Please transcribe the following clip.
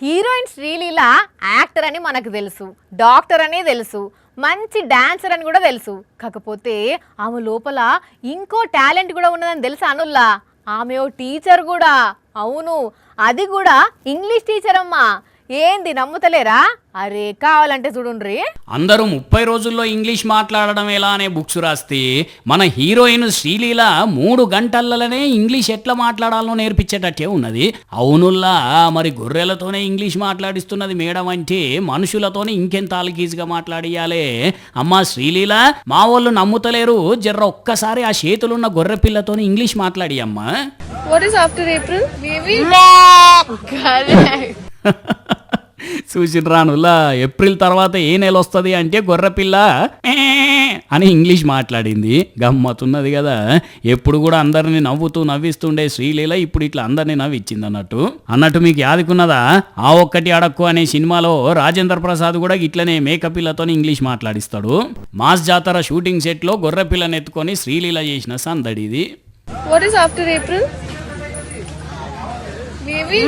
Heroine Sreeleela actor అని మనకు తెలుసు, డాక్టర్ అని తెలుసు, మంచి డాన్సర్ అని కూడా తెలుసు. కాకపోతే ఆమె లోపల ఇంకో టాలెంట్ కూడా ఉన్నదని తెలుసా అనుల్లా? ఆమె ఓ టీచర్ కూడా. అవును, అది కూడా ఇంగ్లీష్ టీచర్ అమ్మా. ఏంది నమ్ముతలేరా? అరే కావాలంటే చూడుండ్రి. అందరూ 30 రోజుల్లో ఇంగ్లీష్ మాట్లాడడం ఎలా అనే బుక్స్ రాస్తే మన హీరోయిన్ శ్రీలీల 3 గంటలలోనే ఇంగ్లీష్ ఎట్లా మాట్లాడాలో నేర్పించేటట్టే ఉన్నది. అవునుల్లా, మరి గొర్రెలతోనే ఇంగ్లీష్ మాట్లాడిస్తున్నది మేడం అంటే మనుషులతోనే ఇంకెంత ఆల్గీజ్గా మాట్లాడియాలే. అమ్మా శ్రీలీల, మా వాళ్ళు నమ్ముతలేరు, జర్ర ఒక్కసారి ఆ చేతులున్న గొర్రె పిల్లతోని ఇంగ్లీష్ మాట్లాడి అమ్మా. What is after April? Maybe. చూసిరానులా, ఏప్రిల్ తర్వాత ఏ నెల వస్తుంది అంటే గొర్రెపిల్ల అని ఇంగ్లీష్ మాట్లాడింది. గమ్మతున్నది కదా. ఎప్పుడు కూడా అందరిని నవ్విస్తుండే శ్రీలీల ఇప్పుడు ఇట్లా అందరినీ నవ్విచ్చింది అన్నట్టు మీకు యాదుకున్నదా? ఆ ఒక్కటి అడక్కు అనే సినిమాలో రాజేంద్ర ప్రసాద్ కూడా ఇట్లనే మేకపిల్లతో ఇంగ్లీష్ మాట్లాడిస్తాడు. మాస్ జాతర షూటింగ్ సెట్ లో గొర్రెపిల్లని ఎత్తుకొని శ్రీలీల చేసిన సందడిది. What is after April? Maybe.